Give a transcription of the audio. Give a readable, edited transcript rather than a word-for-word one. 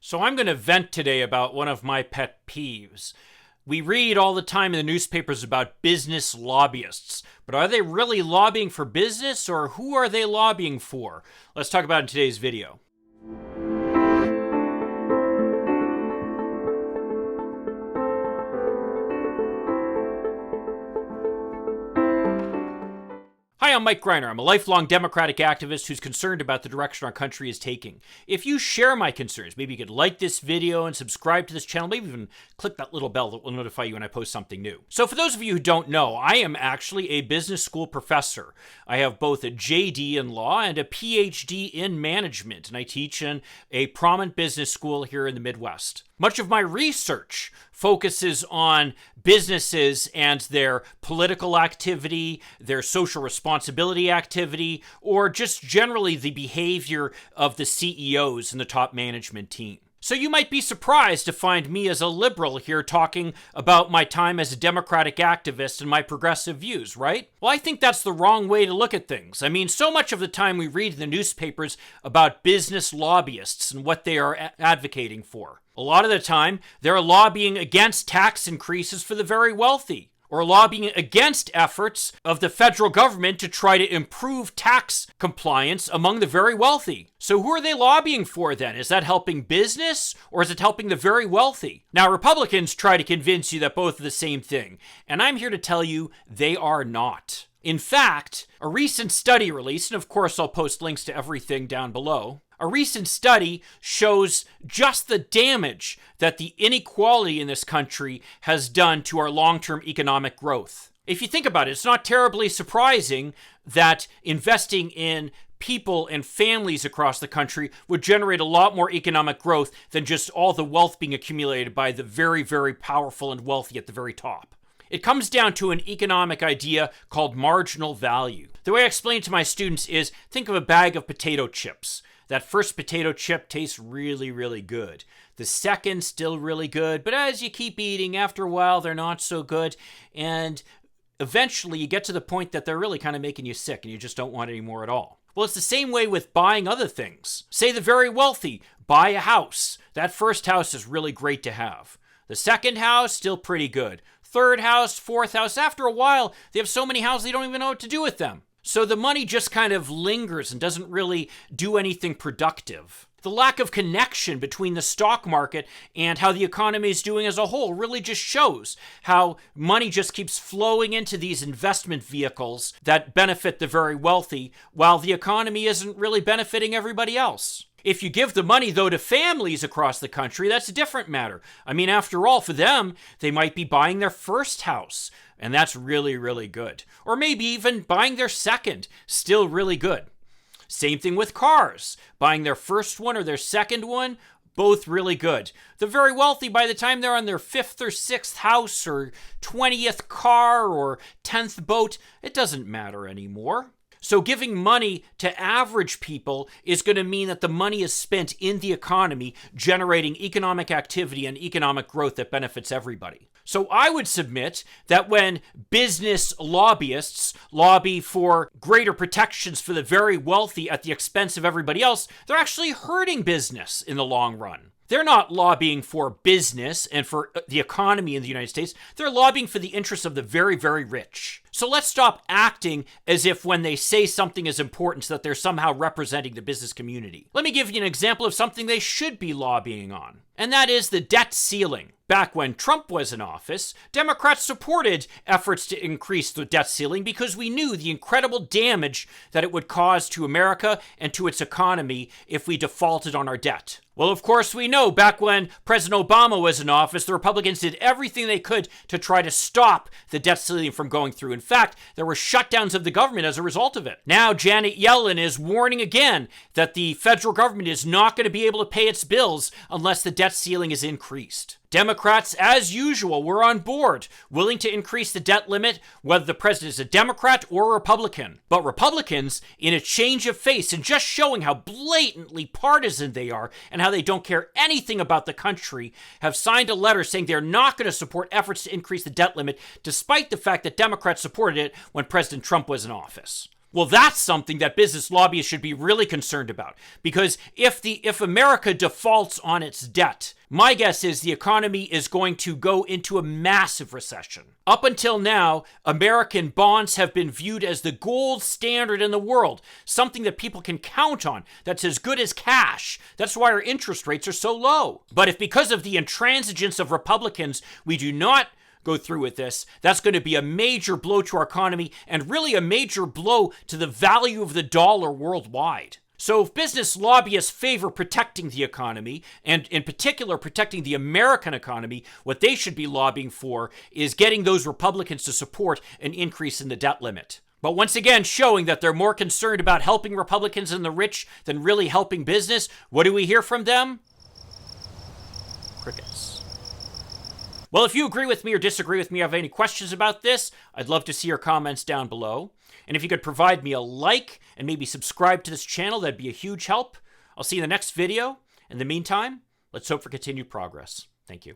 So I'm going to vent today about one of my pet peeves. We read all the time in the newspapers about business lobbyists, but are they really lobbying for business, or who are they lobbying for? Let's talk about it in today's video. Hi, I'm Mike Greiner. I'm a lifelong Democratic activist who's concerned about the direction our country is taking. If you share my concerns, maybe you could like this video and subscribe to this channel, maybe even click that little bell that will notify you when I post something new. So for those of you who don't know, I am actually a business school professor. I have both a JD in law and a PhD in management, and I teach in a prominent business school here in the Midwest. Much of my research focuses on businesses and their political activity, their social responsibility activity, or just generally the behavior of the CEOs and the top management team. So you might be surprised to find me as a liberal here talking about my time as a Democratic activist and my progressive views, right? Well, I think that's the wrong way to look at things. I mean, so much of the time we read in the newspapers about business lobbyists and what they are advocating for. A lot of the time, they're lobbying against tax increases for the very wealthy, or lobbying against efforts of the federal government to try to improve tax compliance among the very wealthy. So who are they lobbying for then? Is that helping business, or is it helping the very wealthy? Now, Republicans try to convince you that both are the same thing, and I'm here to tell you they are not. In fact, a recent study released, and of course I'll post links to everything down below, a recent study shows just the damage that the inequality in this country has done to our long-term economic growth. If you think about it, it's not terribly surprising that investing in people and families across the country would generate a lot more economic growth than just all the wealth being accumulated by the very, very powerful and wealthy at the very top. It comes down to an economic idea called marginal value. The way I explain it to my students is, think of a bag of potato chips. That first potato chip tastes really, really good. The second, still really good, but as you keep eating, after a while, they're not so good. And eventually, you get to the point that they're really kind of making you sick and you just don't want any more at all. Well, it's the same way with buying other things. Say the very wealthy buy a house. That first house is really great to have. The second house, still pretty good. Third house, fourth house. After a while, they have so many houses, they don't even know what to do with them. So the money just kind of lingers and doesn't really do anything productive. The lack of connection between the stock market and how the economy is doing as a whole really just shows how money just keeps flowing into these investment vehicles that benefit the very wealthy, while the economy isn't really benefiting everybody else. If you give the money, though, to families across the country, that's a different matter. I mean, after all, for them, they might be buying their first house, and that's really, really good. Or maybe even buying their second, still really good. Same thing with cars. Buying their first one or their second one, both really good. The very wealthy, by the time they're on their 5th or 6th house or 20th car or 10th boat, it doesn't matter anymore. So giving money to average people is going to mean that the money is spent in the economy, generating economic activity and economic growth that benefits everybody. So I would submit that when business lobbyists lobby for greater protections for the very wealthy at the expense of everybody else, they're actually hurting business in the long run. They're not lobbying for business and for the economy in the United States. They're lobbying for the interests of the very, very rich. So let's stop acting as if when they say something is important that they're somehow representing the business community. Let me give you an example of something they should be lobbying on, and that is the debt ceiling. Back when Trump was in office, Democrats supported efforts to increase the debt ceiling because we knew the incredible damage that it would cause to America and to its economy if we defaulted on our debt. Well, of course, we know back when President Obama was in office, the Republicans did everything they could to try to stop the debt ceiling from going through. In fact, there were shutdowns of the government as a result of it. Now, Janet Yellen is warning again that the federal government is not going to be able to pay its bills unless the debt ceiling is increased. Democrats, as usual, were on board, willing to increase the debt limit, whether the president is a Democrat or a Republican. But Republicans, in a change of face and just showing how blatantly partisan they are and how they don't care anything about the country, have signed a letter saying they're not going to support efforts to increase the debt limit, despite the fact that Democrats supported it when President Trump was in office. Well, that's something that business lobbyists should be really concerned about. Because if America defaults on its debt, my guess is the economy is going to go into a massive recession. Up until now, American bonds have been viewed as the gold standard in the world, something that people can count on, that's as good as cash. That's why our interest rates are so low. But if because of the intransigence of Republicans, we do not go through with this, that's going to be a major blow to our economy and really a major blow to the value of the dollar worldwide. So if business lobbyists favor protecting the economy, and in particular protecting the American economy, what they should be lobbying for is getting those Republicans to support an increase in the debt limit. But once again, showing that they're more concerned about helping Republicans and the rich than really helping business, what do we hear from them? Crickets. Well, if you agree with me or disagree with me, or have any questions about this, I'd love to see your comments down below. And if you could provide me a like and maybe subscribe to this channel, that'd be a huge help. I'll see you in the next video. In the meantime, let's hope for continued progress. Thank you.